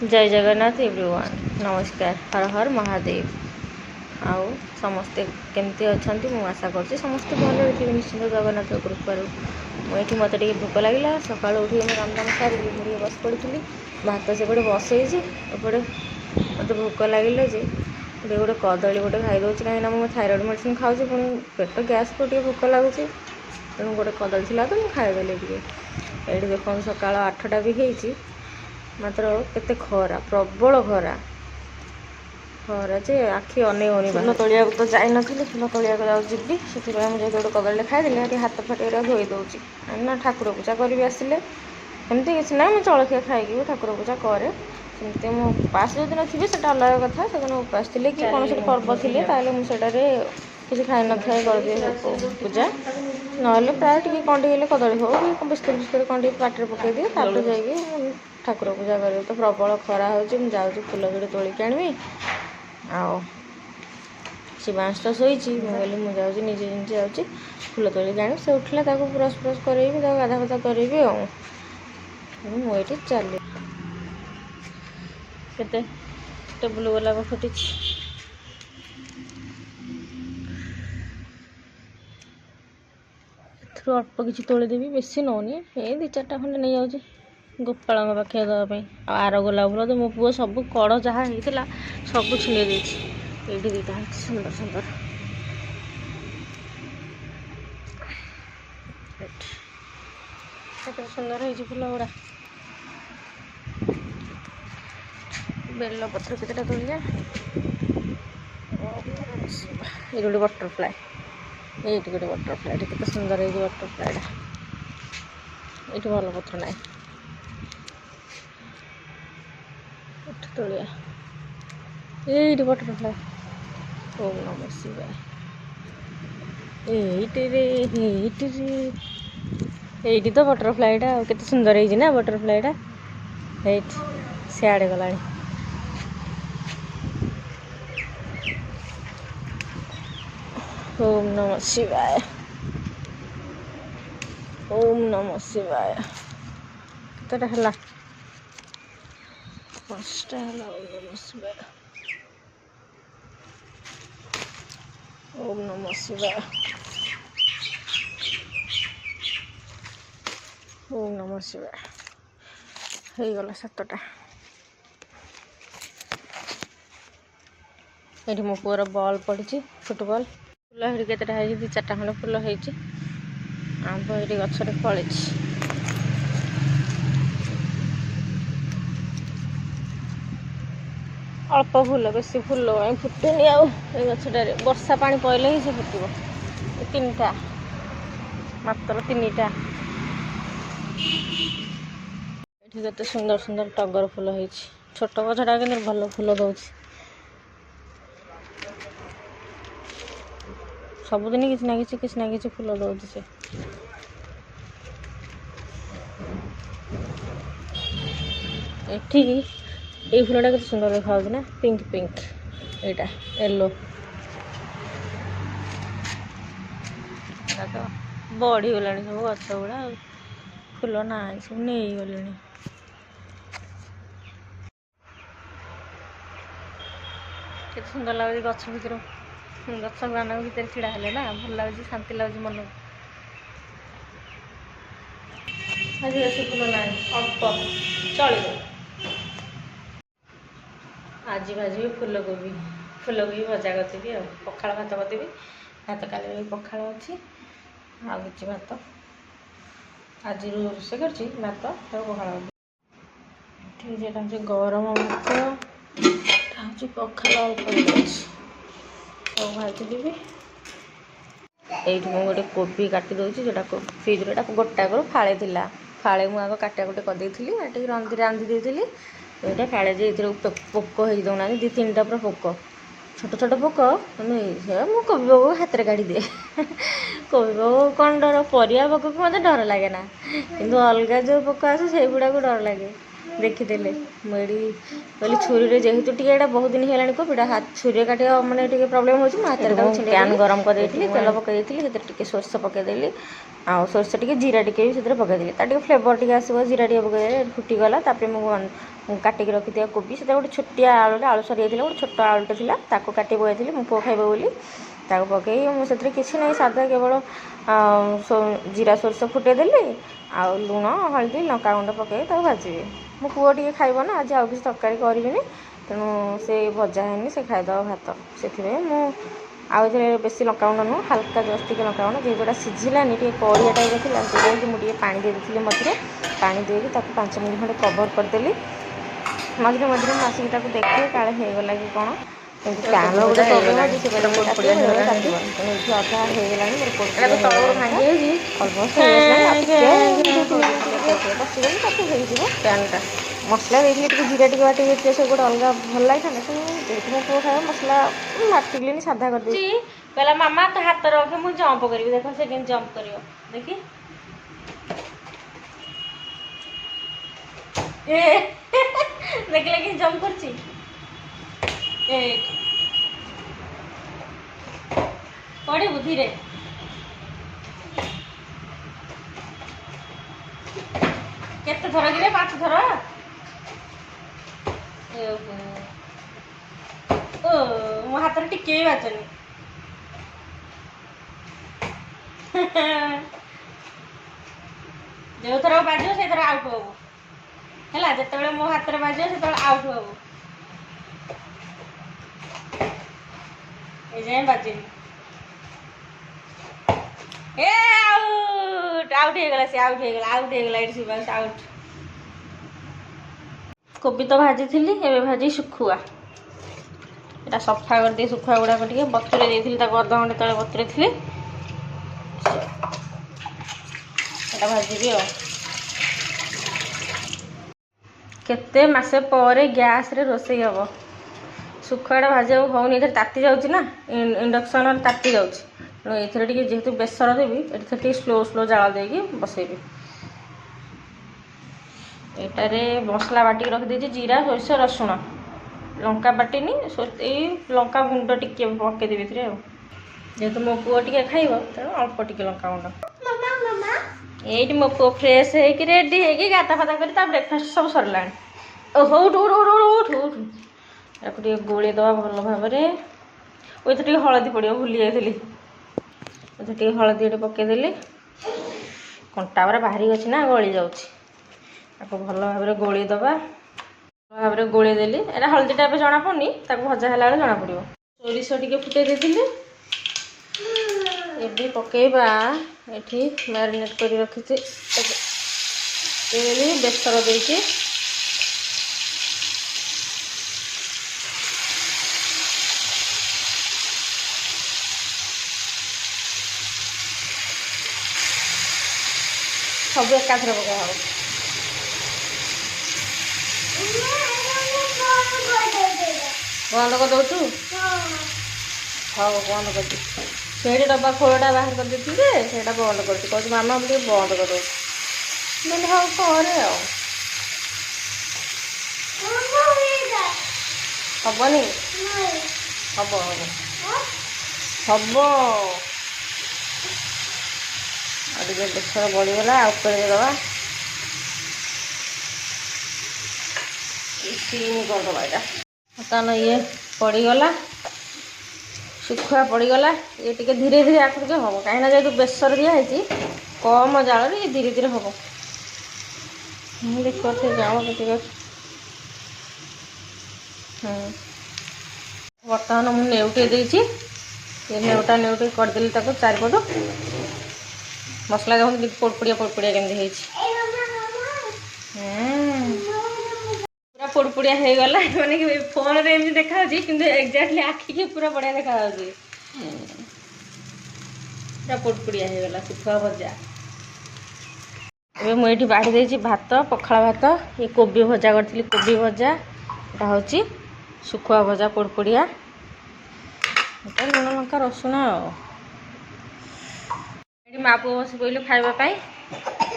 जय जगन्नाथ एवरीवन। नमस्कार। हर हर महादेव। आउ समस्ते केमती अच्छा मुझे आशा कर समस्ते भले थे निश्चिंत जगन्नाथ कृपार। मुझे मत भोक लगे सका उठी काम दाम सारी मुझे बस पड़ी भात सेपटे बसई एपटे मत भोक लगे जे गोटे कदली गोटे खाईदे कहीं मुझे थायरॉइड मेडिसिन खाऊँ पुणी पेट गैस को भोक लगुच तेणु गोटे कदली था तो मुझे खाईदेली ये देखो सका 8टा भी होती मात्र केते खरा प्रबल खरा खरा जे आखि अनेक फुल तोलिया तो जाई नथिली फुल तोलिया जाऊँगी से मुझे गोटे कदली खाईदेली हाथ फाटे धोई दूची ना ठाकुर पूजा करी आसिले एमती किसी ना मुझे जलखिया खाई ठाकुर पूजा करे सेमती मो उपास जो दिन थी से अलग कथा से दिन उपास थी कि कौन से पर्व थी मुझे किसी खाई न था करदिए पूजा ना प्राय टी कौन टे कदली हो कि बिस्कुट बिस्कुट कौन टे पाटे पकई दिए तापर जाइए ठाकुर पूजा कर तो प्रबल खरा हो जाऊँ फुल जोड़े तोलिक आनी शिवांश तो शोई कहली मुझे निजे निजे जाऊँगी फुल तोलिक आनी से उठला ब्रश ब्रश करेबी गाधा फाधा करेबी मुझे चल केते टेबुल गोलाप फुटी अल्प किसी तोड़देवी बेसी नौनी ये 2-4टा खंडे नहीं जाऊँगी गोपाल पाखे देवाई आर गोलाप फुल तो मो पुओ सब कड़ जहाँ होता सब छिड़े ये 2टा सुंदर सुंदर सुंदर हो फुल गुड़ा बेल पत्र केतेटा तोड़िया ये गोटे बटरफ्लाए ये गोटे बटरफ्लाए केते सुंदर है बटरफ्लाएटा ये भल पत्र ना तोड़िया ये बटरफ्लाए ओम नमः शिवाय ये तो बटरफ्लाएटा केते सुंदर है ना बटरफ्लाएटा सियाड़े गला ओम नमः शिवाय ओम नमः शिवाय केतेटा है 5टा है ओम नमः शिवाय ओम नमः शिवाय ओम नमः शिवाय हो गला 7टा ये मो पुअर बॉल पड़ी फुटबॉल फुल हे केतेटा है 2-4टा खंड फुल होती आंब ये गचरे फली अल्प फुल बेसी फुल फुटेनि आउ गछटारे वर्षा पानी पड़े ही से फुटब 3टा मात्र 3टा ये केते सुंदर सुंदर टगर फुल होती छोट गछटा कि भल फुल दौर सबुदिन किसी ना कि फुल दौर से ये फुलटा केते सुंदर देखा ना पिंक पिंक यहाँ येलो तो बढ़ी गला सब गच गुड़ा फुल ना सब नहीं गले केते सुंदर लगे गच भर गच गान भर छिड़ा है ना भल लगे शांति लगे मन आज बेसी फुल ना अल्प चलो आज भाजी फुलकोबी भजा करदेवी पखाड़ भात करदेवी भात काली पखाड़ अच्छी आउ कि भात आज रोषे कर भात पखाड़ ठीक है हूँ गरम भात हूँ पखाड़ अल्प सब भाजीदेवी ये गोटे कोबी काटी दूसरी जोटा फ्रिज्रे गोटा कर फाड़े था फाड़े मुझे काटा गोटे करदेली रांधि देती ये फाड़े पोक हो दौना 2-3टा पूरा पोक छोट छोट पोक मुझे कोबी पोक हाथ में काढ़ी दिए कोबी पोक कौन डर परिया पोक को मत डर लगे ना कि अलग जो पोक आसे से गुड़ा को डर लगे देखीदे मुझे कहली छुरी जेहेतु टे बहुत दिन है कोबीटा हाथ छुरी काटा मैंने प्रोब्लेम हो हाथ में पैन गरम कर तेल पकई सोर्ष पकईदेली आउ सोर्ष टे जीरा टे भी पकईदेली फ्लेवर टे आसो जीरा टे पकईदे फुटीगला मुझे କାଟିକି ରଖିଥିବା କୋବି, ସେଥିରେ ଗୋଟେ ଛୋଟିଆ ଆଳୁଟେ, ଆଳୁ ସରିଯାଇଥିଲା, ଗୋଟେ ଛୋଟ ଆଳୁଟେ ଥିଲା, ତାକୁ କାଟି ପକାଇଥିଲି ମୋ ପୁଅ ଖାଇବ ବୋଲି। ତାକୁ ପକାଇ ମୁଁ ସେଥିରେ କିଛି ନାହିଁ, ସାଧା କେବଳ ଜିରା ସୋରିଷ ଫୁଟାଇଦେଲି, ଆଉ ଲୁଣ ହଳଦୀ ଲଙ୍କାଗୁଣ୍ଡ ପକାଇ ତାକୁ ଭାଜିବି। ମୋ ପୁଅ ଟିକେ ଖାଇବ ନା, ଆଜି ଆଉ କିଛି ତରକାରୀ କରିବିନି, ତେଣୁ ସେ ଭଜା ହେଇନି, ସେ ଖାଇଦେବ ଭାତ। ସେଥିପାଇଁ ମୁଁ ଆଉ ଏଥିରେ ବେଶୀ ଲଙ୍କାଗୁଣ୍ଡ ନୁହଁ, ହାଲକା ଜଷ୍ଟ ଟିକେ ଲଙ୍କାଗୁଣ୍ଡ, ଯେହେତୁ ଏଇଟା ସିଝିଲାନି ଟିକେ କଡ଼ିଆ ଟାଇପ୍ର ଥିଲା, ସେଥିପାଇଁ ମୁଁ ଟିକେ ପାଣି ଦେଇଦେଇଥିଲି ମଝିରେ, ପାଣି ଦେଇକି ତାକୁ 5 ମିନିଟ୍ ଖଣ୍ଡେ କଭର୍ କରିଦେଲି। ମଝିରେ ମଝିରେ ମୁଁ ଆସିକି ତାକୁ ଦେଖେ କାଳେ ହେଇଗଲା କି କ'ଣ, କିନ୍ତୁ ପ୍ୟାନ୍ର ଗୋଟେ ପ୍ରୋବ୍ଲେମ୍ ଅଛି, ସେ ବେଳେବେଳେ ତାତିବ ବେଳେବେଳେ ତାତିବନି, ତେଣୁ ଏଇଠି ଅଧା ହେଇଗଲାଣି, ମୋର ପୋଡ଼ପୋଡ଼ିଆ ହେଇଗଲାଣି, ଅଲମୋଷ୍ଟ ହେଇଗଲାଣି, ଆଉ ଟିକେ 2-3 ମିନିଟ୍ ଟିକେ କଷିଦେଲି ତାକୁ ହେଇଯିବ। ପ୍ୟାନ୍ଟା ମସଲା ଦେଇଥିଲି, ଟିକେ ଜିରା ଟିକେ ବାଟି ଦେଇଥିଲେ ସେ ଗୋଟେ ଅଲଗା ଭଲ ଲାଗିଥାନ୍ତା, କିନ୍ତୁ ଯେହେତୁ ମୋ ପୁଅ ଖାଇବା ମସଲା ବାଟିଲିନି, ସାଧା କରିଦେଇଛି। କହିଲା ମାମା ତ ହାତ ରଖେ ମୁଁ ଜମ୍ପ କରିବି, ଦେଖ ସେ କେମିତି ଜମ୍ପ କରିବ, ଦେଖି ଦେଖିଲେ କି ଜମ୍ପ କରୁଛି। ପଡ଼ିବୁ ଧୀରେ, କେତେ ଥର କିରେ? 5 ଥର। ମୋ ହାତରେ ଟିକେ ବି ବାଜୁନି। ଯେଉଁଥର ବାଜିବ ସେଇଥର ଆଉଟ୍ ହବୁ ହେଲା, ଯେତେବେଳେ ମୋ ହାତରେ ବାଜିବ ସେତେବେଳେ ଆଉଟ୍ ହବୁ। ଏ ଯାଏଁ ବାଜିନି। ଆଉଟ୍ ହେଇଗଲା, ସେ ଆଉଟ୍ ହେଇଗଲା ଏଠି ଶିବାଂଶ ଆଉଟ୍। କୋବି ତ ଭାଜିଥିଲି, ଏବେ ଭାଜି ଶୁଖୁଆ। ଏଇଟା ସଫା କରିଦିଏ ଶୁଖୁଆ ଗୁଡ଼ାକ, ଟିକେ ବତୁରେଇ ଦେଇଥିଲି ତାକୁ ଅଧଘଣ୍ଟେ ତଳେ ବତୁରେଇଥିଲି, ଏଇଟା ଭାଜିବି ଆଉ। କେତେ ମାସେ ପରେ ଗ୍ୟାସ୍ରେ ରୋଷେଇ ହେବ। ଶୁଖୁଆଟା ଭାଜିବାକୁ ହେଉନି, ଏଥିରେ ତାତି ଯାଉଛି ନା, ଇଣ୍ଡକ୍ସନରେ ତାତି ଯାଉଛି, ତେଣୁ ଏଥିରେ ଟିକେ ଯେହେତୁ ବେସର ଦେବି, ଏଥିରେ ଟିକେ ସ୍ଲୋ ଜାଳ ଦେଇକି ବସେଇବି। ଏଟାରେ ମସଲା ବାଟିକି ରଖିଦେଇଛି, ଜିରା ସୋରିଷ ରସୁଣ, ଲଙ୍କା ବାଟିନି, ଏଇ ଲଙ୍କା ଗୁଣ୍ଡ ଟିକେ ପକାଇଦେବି ଏଥିରେ ଆଉ, ଯେହେତୁ ମୋ ପୁଅ ଟିକେ ଖାଇବ, ତେଣୁ ଅଳ୍ପ ଟିକେ ଲଙ୍କାଗୁଣ୍ଡ। ଏଇଠି ମୋ ପୁଅ ଫ୍ରେଶ୍ ହେଇକି ରେଡ଼ି ହେଇକି ଗାଧା ଫାଧା କରି ତା ବ୍ରେକଫାଷ୍ଟ ସବୁ ସରିଲାଣି। ଉଠୁ ତାକୁ ଟିକେ ଗୋଳେଇ ଦେବା ଭଲ ଭାବରେ। ଏଥିରେ ଟିକେ ହଳଦୀ ପଡ଼ିବ, ଭୁଲି ଯାଇଥିଲି, ଏଥିରେ ଟିକେ ହଳଦୀ ଏଠି ପକାଇଦେଲି, କଣ୍ଟା ଗୁରା ବାହାରି ଅଛି ନା ଗଳି ଯାଉଛି, ତାକୁ ଭଲ ଭାବରେ ଗୋଳେଇ ଦେବା। ଭଲ ଭାବରେ ଗୋଳେଇ ଦେଲି, ଏଇଟା ହଳଦୀଟା ଏବେ ଜଣାପଡ଼ୁନି, ତାକୁ ଭଜା ହେଲା ବେଳେ ଜଣାପଡ଼ିବ। ସୋରିଷ ଟିକେ ଫୁଟାଇ ଦେଇଥିଲି, ଏବେ ପକାଇବା ଏଠି ମ୍ୟାରିନେଟ୍ କରି ରଖିଛି ବେସର ଦେଇକି, ସବୁ ଏକାଥରେ ପକା ହେବ। ବନ୍ଦ କରିଦେଉଛୁ? ହଉ ବନ୍ଦ କରିଦେଉଛି। ସେଇଠି ଡବା ଖୋଳଟା ବାହାର କରିଦେଇଥିଲି ଯେ ସେଇଟା ବନ୍ଦ କରୁଛି, କହୁଛି ମାମା ମୁଁ ଟିକେ ବନ୍ଦ କରିଦେଉଛି, ମାନେ ହଉ କରେ ଆଉ। ହବନି? ହବ ହବ ହବ। ଆଉ ଟିକେ ବେସର ବଳିଗଲା, ଆଉ ଉପରେ ଦେବା, ସିମ୍ କରିଦେବା। ଏଇଟା ବର୍ତ୍ତମାନ ଇଏ ପଡ଼ିଗଲା, ଶୁଖୁଆ ପଡ଼ିଗଲା, ଇଏ ଟିକେ ଧୀରେ ଧୀରେ ଆକୁ ଟିକେ ହେବ, କାହିଁକିନା ଯେହେତୁ ବେସର ଦିଆହେଇଛି, କମ ଜାଳରେ ଇଏ ଧୀରେ ଧୀରେ ହେବ। ମୁଁ ଦେଖିପାରୁଥିଲି ଜାଳ କେତିକି ଅଛି। ବର୍ତ୍ତମାନ ମୁଁ ନେଉଟେଇ ଦେଇଛି, ଏ ନେଉଟା କରିଦେଲି ତାକୁ ଚାରିପଟୁ। ମସଲା ଦେଖନ୍ତୁ ପୋଡ଼ପୋଡ଼ିଆ କେମିତି ହେଇଛି, ପୁରା ପୋଡ଼ପୋଡ଼ିଆ ହେଇଗଲା, ମାନେ କି ଫୋନରେ ଏମିତି ଦେଖାଯାଉଛି, କିନ୍ତୁ ଏକ୍ଜାକ୍ଟଲି ଆଖିକି ପୁରା ବଢ଼ିଆ ଦେଖାଯାଉଛି, ପୁରା ପୋଡ଼ପୋଡ଼ିଆ ହେଇଗଲା ଶୁଖୁଆ ଭଜା। ଏବେ ମୁଁ ଏଇଠି ବାଢ଼ି ଦେଇଛି ଭାତ, ପଖାଳ ଭାତ, ଏ କୋବି ଭଜା କରିଥିଲି, କୋବି ଭଜା, ଏଇଟା ହେଉଛି ଶୁଖୁଆ ଭଜା ପୋଡ଼ପୋଡ଼ିଆ, ଏଇଟା ଲୁଣ ଲଙ୍କା ରସୁଣ ଆଉ। ଏଇଠି ମା ପୁଅ ବସି ପଡ଼ିଲୁ ଖାଇବା ପାଇଁ,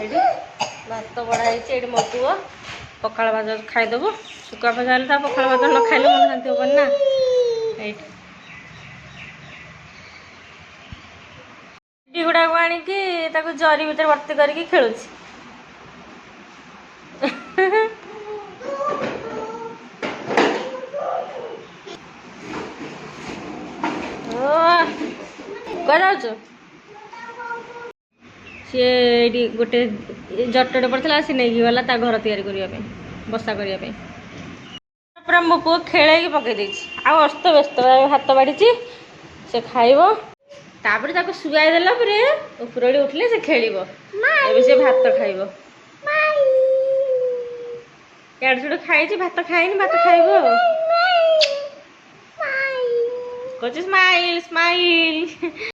ଏଇଠି ଭାତ ବଢ଼ା ହେଇଛି, ଏଇଠି ମୋ ପୁଅ ପଖାଳ ଭାତ ଖାଇଦେବୁ, ଶୁଖୁଆ ଭଜା ହେଲେ ତା ପଖାଳ ଭାତ ନ ଖାଇଲେ ମନ ଶାନ୍ତି ହେବନି ନା। ଏଇଠି ଗୁଡ଼ାକୁ ଆଣିକି ତାକୁ ଜରି ଭିତରେ ଭର୍ତ୍ତି କରିକି ଖେଳୁଛି। କୁଆଡ଼େ ଯାଉଛୁ? ସିଏ ଏଇଠି ଗୋଟେ ଜଟଟେ ପଡ଼ିଥିଲା ସେ ନେଇକି ଗଲା ତା ଘର ତିଆରି କରିବା ପାଇଁ, ବସା କରିବା ପାଇଁ। ପୁରା ମୋ ପୁଅ ଖେଳେଇକି ପକେଇ ଦେଇଛି, ଆଉ ଅସ୍ତବ୍ୟସ୍ତ ହାତ ବାଢ଼ିଛି। ସେ ଖାଇବ, ତାପରେ ତାକୁ ଶୁଆଇ ଦେଲା ପରେ ଉପରଓଳି ଉଠିଲେ ସେ ଖେଳିବ। ଏବେ ସେ ଭାତ ଖାଇବ। ଇଆଡ଼ୁ ସିଆଡ଼ୁ ଖାଇଛି, ଭାତ ଖାଇନି, ଭାତ ଖାଇବ ଆଉ। କହୁଛି ସ୍ମାଇଲ୍ ସ୍ମାଇଲ୍।